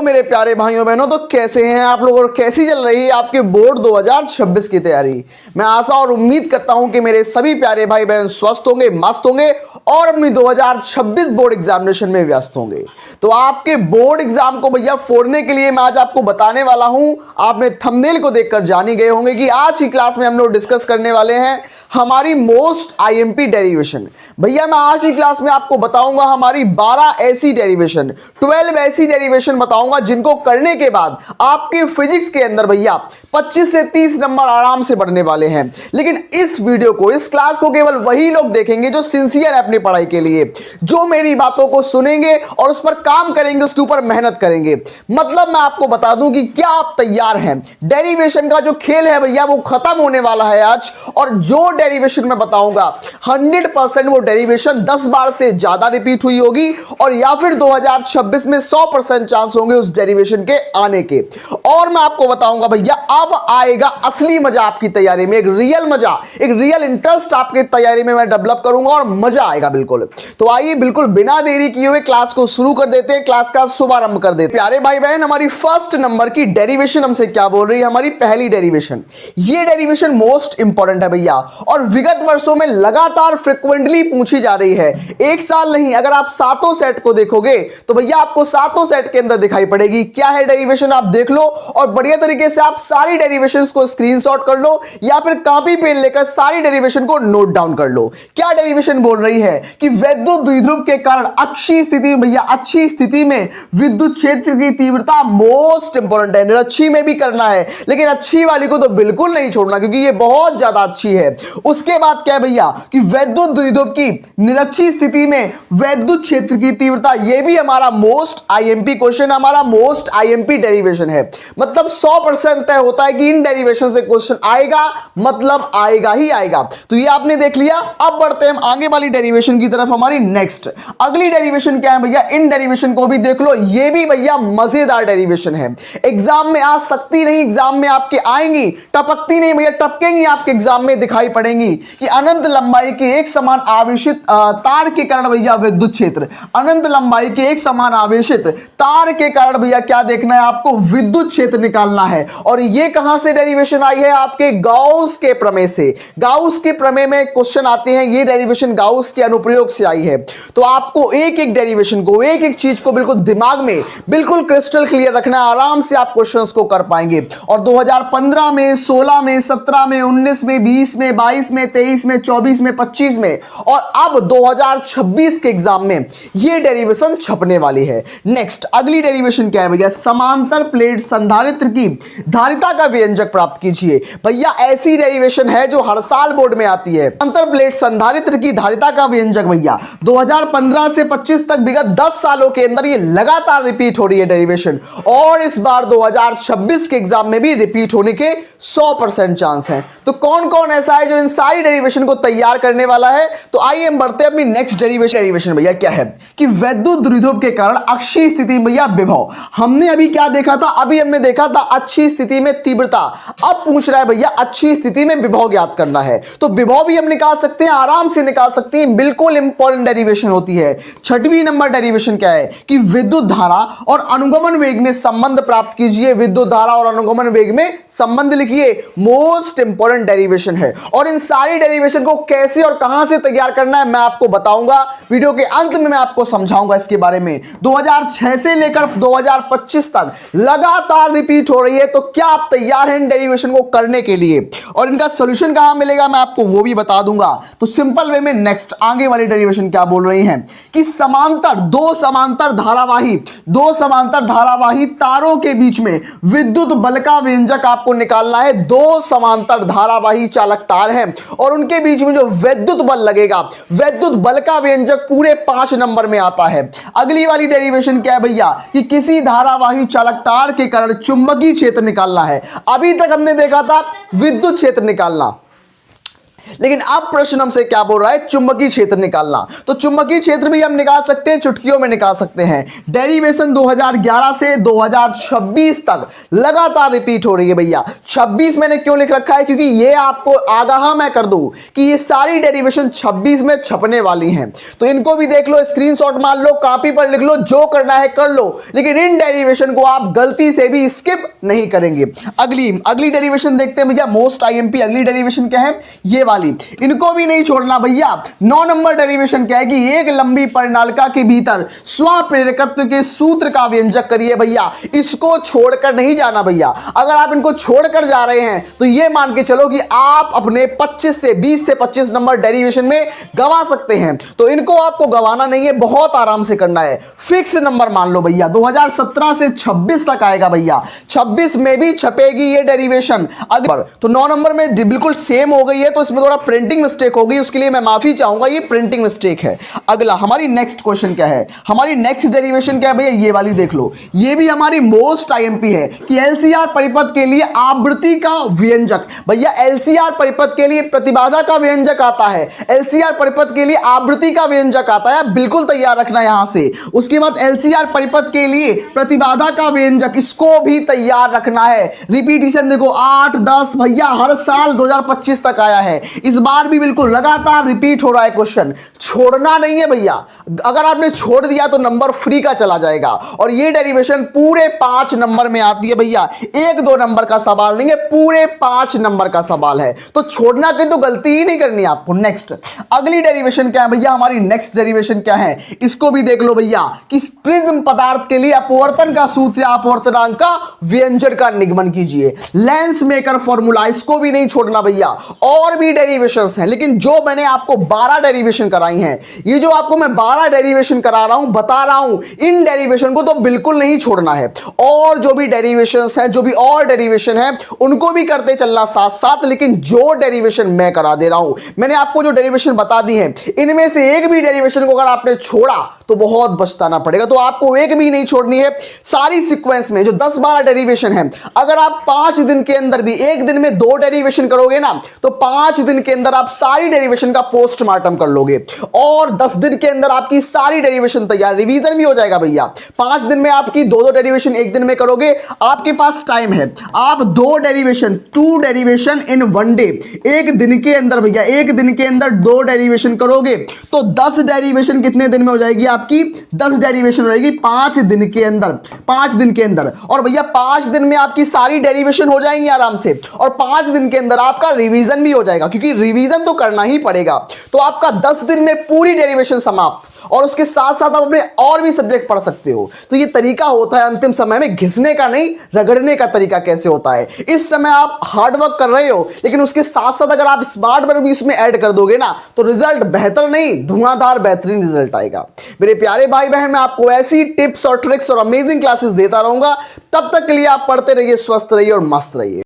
मेरे प्यारे भाइयों बहनों, तो कैसे हैं आप लोग और कैसी चल रही है आपके बोर्ड 2026 की तैयारी। मैं आशा और उम्मीद करता हूं कि मेरे सभी प्यारे भाई बहन स्वस्थ होंगे, मस्त होंगे और अपनी 2026 बोर्ड एग्जामिनेशन में व्यस्त होंगे। तो आपके बोर्ड एग्जाम को भैया फोड़ने के लिए मैं आज आपको बताने वाला हूं। आपने थंबनेल को देखकर जान ही गए होंगे कि आज की क्लास में हम लोग डिस्कस करने वाले हैं हमारी मोस्ट आईएमपी डेरिवेशन। भैया मैं आज की क्लास में आपको बताऊंगा हमारी 12 ऐसी डेरिवेशन, 12 ऐसी डेरिवेशन बताऊंगा जिनको करने के बाद आपके फिजिक्स के अंदर भैया 25 से 30 नंबर आराम से बढ़ने वाले हैं। लेकिन इस वीडियो को, इस क्लास को केवल वही लोग देखेंगे जो सिंसियर है अपनी पढ़ाई के लिए, जो मेरी बातों को सुनेंगे और उस पर काम करेंगे, उसके ऊपर मेहनत करेंगे। मतलब मैं आपको बता दूं कि क्या आप तैयार हैं। डेरिवेशन का जो खेल है भैया वो खत्म होने वाला है आज, और जो डेरिवेशन मैं बताऊंगा 100% वो डेरिवेशन 10 बार से ज्यादा रिपीट हुई होगी, और या फिर 2026 में 100% चांस होंगे उस डेरिवेशन के आने के। और मैं आपको बताऊंगा भैया अब आएगा असली मजा आपकी तैयारी में, एक रियल मजा, एक रियल इंटरेस्ट आपकी तैयारी में मैं डेवलप करूंगा और मजा आएगा बिल्कुल। तो आइए बिल्कुल बिना देरी किए हुए क्लास को शुरू कर देते हैं, क्लास का शुभारंभ कर देते हैं। प्यारे भाई बहन, हमारी फर्स्ट नंबर की डेरिवेशन हमसे क्या बोल रही है, हमारी पहली डेरिवेशन। ये डेरिवेशन मोस्ट इंपॉर्टेंट है भैया, और विगत वर्षों में लगातार फ्रिक्वेंटली पूछी जा रही है। एक साल नहीं, अगर आप सातों सेट को देखोगे तो भैया आपको सातों सेट के अंदर दिखाई पड़ेगी। क्या है डेरिवेशन आप देख लो, और बढ़िया तरीके से आप सारी डेरिवेशंस को स्क्रीनशॉट कर लो या फिर कॉपी पेन लेकर सारी डेरिवेशन को नोट डाउन कर लो। क्या डेरिवेशन बोल रही है कि वैद्युत द्विध्रुव के कारण अच्छी स्थिति भैया, अच्छी स्थिति में विद्युत क्षेत्र की तीव्रता मोस्ट इंपॉर्टेंट है। निरच्छी में भी करना है, लेकिन अच्छी वाली को तो बिल्कुल नहीं छोड़ना क्योंकि ये बहुत ज्यादा अच्छी है। उसके बाद क्या है भैया कि वैद्युत द्विध्रुव की निरक्षी स्थिति में वैद्युत क्षेत्र की तीव्रता, ये भी हमारा मोस्ट आईएमपी क्वेश्चन, हमारा मोस्ट आईएमपी डेरिवेशन है। मतलब 100% तय होता है कि इन डेरिवेशन से क्वेश्चन आएगा, मतलब आएगा ही आएगा। तो ये आपने देख लिया। अब बढ़ते हैं हम आगे वाली डेरिवेशन की तरफ। हमारी नेक्स्ट अगली डेरिवेशन क्या है भैया, इन डेरिवेशन को भी देख लो। ये भी भैया मजेदार डेरिवेशन है, एग्जाम में आ सकती नहीं, एग्जाम में आपके आएंगी, टपकती नहीं भैया, टपकेंगी आपके एग्जाम में दिखाई पड़ेंगी कि अनंत लंबाई के एक समान आवेशित तार के कारण भैया विद्युत क्षेत्र, अनंत लंबाई के एक समान आवेशित तार के कारण भैया क्या देखना है आपको, विद्युत क्षेत्र निकालना है। और ये कहां से डेरिवेशन आई है, आपके गाउस के प्रमेय से। गाउस के प्रमेय में क्वेश्चन आते हैं, ये डेरिवेशन गाउस के अनुप्रयोग से आई है। तो आपको एक एक डेरिवेशन को, एक एक चीज को बिल्कुल दिमाग में बिल्कुल क्रिस्टल क्लियर रखना है, आराम से आप क्वेश्चंस को कर पाएंगे। और 2015 में, 16 में, 17 में, 19 में, 20 में, 22 में, 23 में, 24 में, 25 में और अब 2026 के एग्जाम में ये डेरिवेशन छपने वाली है। नेक्स्ट अगली डेरिवेशन क्या है भैया, समांतर प्लेट संधारित्र की धारिता का व्यंजक प्राप्त कीजिए। भैया ऐसी डेरिवेशन है जो हर साल बोर्ड में आती है। समांतर प्लेट संधारित्र की धारिता का व्यंजक भैया 2015 से 25 तक विगत 10 सालों के अंदर ये लगातार रिपीट हो रही है डेरिवेशन, और इस बार 2026 के एग्जाम में भी रिपीट होने के 100% चांस हैं। तो कौन कौन ऐसा है जो इन सारी डेरिवेशन को तैयार करने वाला है। तो आइए हम बढ़ते हैं अपनी नेक्स्ट डेरिवेशन भैया क्या है कि वैद्युत द्विध्रुव के कारण अक्षीय स्थिति भैया विभव। हमने अभी क्या देखा था, अभी हमने देखा था अच्छी स्थिति में तीव्रता। अब पूछ रहा है भैया अच्छी स्थिति में विभव ज्ञात करना है। तो विभव भी हम निकाल सकते हैं, आराम से निकाल सकते हैं, बिल्कुल इंपॉर्टेंट डेरिवेशन होती है। 6वीं नंबर डेरिवेशन क्या है कि विद्युत धारा और अनुगमन वेग में संबंध प्राप्त कीजिए। विद्युत धारा और अनुगमन वेग में संबंध लिखिए, मोस्ट इंपॉर्टेंट डेरिवेशन है। और इन सारी डेरिवेशन को कैसे और कहां से तैयार करना है मैं आपको बताऊंगा, वीडियो के अंत में मैं आपको समझाऊंगा इसके बारे में। 2006 से लेकर 2025 तक लगातार रिपीट हो रही है। तो क्या आप तैयार हैं इन डेरिवेशन को करने के लिए, और इनका सॉल्यूशन कहां मिलेगा मैं आपको वो भी बता दूंगा। तो सिंपल वे में नेक्स्ट आगे वाली डेरिवेशन क्या बोल रही है कि दो समांतर धारावाही तारों के बीच में विद्युत बल का व्यंजक आपको निकालना है। दो समांतर धारावाही चालक तार हैं और उनके बीच में जो वैद्युत बल लगेगा, वैद्युत बल का व्यंजक पूरे 5 नंबर में आता है। अगली वाली डेरिवेशन क्या है भैया कि किसी धारावाही चालक तार के कारण चुंबकीय क्षेत्र निकालना है। अभी तक हमने देखा था विद्युत क्षेत्र निकालना, लेकिन अब प्रश्न हमसे क्या बोल रहा है, चुंबकीय क्षेत्र निकालना। तो चुंबकीय क्षेत्र भी हम निकाल सकते हैं, चुटकियों में निकाल सकते हैं। डेरिवेशन 2011 से 2026 तक लगातार रिपीट हो रही है भैया। 26 मैंने क्यों लिख रखा है, क्योंकि ये आपको आगाह मैं कर दूं कि ये सारी डेरिवेशन 26 में छपने वाली हैं। तो इनको भी देख लो, स्क्रीनशॉट मार लो, कॉपी पर लिख लो, जो करना है कर लो, लेकिन इन डेरिवेशन को आप गलती से भी स्किप नहीं करेंगे। अगली डेरिवेशन देखते हैं भैया, मोस्ट आईएमपी। अगली डेरिवेशन क्या है, ये वाली, इनको भी नहीं छोड़ना भैया। 9 नंबर डेरिवेशन क्या है कि एक लंबी परिनालिका के भीतर स्वप्रेरकत्व के सूत्र का व्यंजक करिए भैया। इसको छोड़कर नहीं जाना भैया। अगर आप इनको छोड़कर जा रहे हैं तो ये मान के चलो कि आप अपने 20 से 25 नंबर डेरिवेशन में गवा सकते हैं। तो इनको आपको गवाना नहीं है, बहुत आराम से करना है। फिक्स नंबर मान लो भैया, 2017 से 26 तक आएगा भैया। 26 में भी छपेगी ये डेरिवेशन। अगर तो 9 नंबर में बिल्कुल सेम हो गई है, तो इसमें थोड़ा प्रिंटिंग मिस्टेक हो गई, उसके लिए मैं माफी चाहूंगा, ये प्रिंटिंग मिस्टेक है। अगला हमारी नेक्स्ट क्वेश्चन क्या है, हमारी नेक्स्ट डेरिवेशन क्या है भैया, ये वाली देख लो। ये भी हमारी मोस्ट आईएमपी है कि एलसीआर परिपथ के लिए आवृत्ति का व्यंजक। भैया एलसीआर परिपथ के लिए प्रतिबाधा का व्यंजक आता है, एलसीआर परिपथ के लिए आवृत्ति का व्यंजक आता है, बिल्कुल तैयार रखना यहां से। उसके बाद एलसीआर परिपथ के लिए प्रतिबाधा का व्यंजक, इसको भी तैयार रखना है। रिपीटिशन देखो 8, 10 भैया हर साल 2025 तक आया है, इस बार भी बिल्कुल लगातार रिपीट हो रहा है क्वेश्चन। छोड़ना नहीं है भैया, अगर आपने छोड़ दिया तो नंबर फ्री का चला जाएगा। और ये डेरिवेशन पूरे 5 नंबर में आती है भैया, 1-2 नंबर का सवाल नहीं है, पूरे 5 नंबर का सवाल है। तो छोड़ना की तो गलती ही नहीं करनी आपको। नेक्स्ट अगली डेरिवेशन क्या है भैया, हमारी नेक्स्ट डेरिवेशन क्या है, इसको भी देख लो भैया कि प्रिज्म पदार्थ के लिए अपवर्तन का सूत्र, अपवर्तनांक का व्यंजक का निगमन कीजिए। लेंस मेकर फॉर्मूला, इसको भी नहीं छोड़ना भैया। और भी डेरिवेशंस हैं, लेकिन जो मैंने आपको 12 डेरिवेशन कराई हैं, ये जो आपको मैं 12 डेरिवेशन करा रहा हूं, बता रहा हूं, इन डेरिवेशन को तो बिल्कुल नहीं छोड़ना है। और जो भी डेरिवेशंस हैं, जो भी और डेरिवेशन हैं, उनको भी करते चलना साथ साथ। लेकिन जो डेरिवेशन मैं करा दे रहा हूं, मैंने आपको जो डेरिवेशन बता दी है, इनमें से एक भी डेरिवेशन को अगर आपने छोड़ा तो बहुत बचताना पड़ेगा। तो आपको एक भी नहीं छोड़नी है। सारी सीक्वेंस में जो 10-12 डेरिवेशन है, अगर आप 5 दिन के अंदर भी, एक दिन में 2 डेरिवेशन करोगे ना, तो 5 दिन के अंदर आप सारी डेरिवेशन का पोस्टमार्टम कर लोगे। और 10 दिन के अंदर आपकी सारी डेरिवेशन तैयार, रिवीजन भी हो जाएगा भैया। 5 दिन में आपकी 2-2 डेरिवेशन एक दिन में करोगे, आपके पास टाइम है। आप 2 डेरिवेशन, 2 डेरिवेशन इन 1 डे, एक दिन के अंदर भैया, एक दिन के अंदर 2 डेरिवेशन करोगे तो 10 डेरिवेशन कितने दिन में हो जाएगी आपकी, 10 डेरिवेशन हो जाएगी 5 दिन के अंदर, 5 दिन के अंदर। और भैया 5 दिन में आपकी सारी डेरिवेशन हो जाएंगी आराम से, और 5 दिन के अंदर आपका रिवीजन भी हो जाएगा, क्योंकि रिवीजन तो करना ही पड़ेगा। तो आपका 10 दिन में पूरी डेरिवेशन समाप्त, और उसके साथ साथ आप अपने और भी सब्जेक्ट पढ़ सकते हो। तो ये तरीका होता है अंतिम समय में घिसने का नहीं, रगड़ने का तरीका कैसे होता है। इस समय आप हार्डवर्क कर रहे हो, लेकिन उसके साथ साथ अगर आप स्मार्ट वर्क भी इसमें ऐड कर दोगे ना, तो रिजल्ट बेहतर नहीं, धुआंधार बेहतरीन रिजल्ट आएगा। मेरे प्यारे भाई बहन, मैं आपको ऐसी टिप्स और ट्रिक्स और अमेजिंग क्लासेस देता रहूंगा। तब तक के लिए आप पढ़ते रहिए, स्वस्थ रहिए और मस्त रहिए।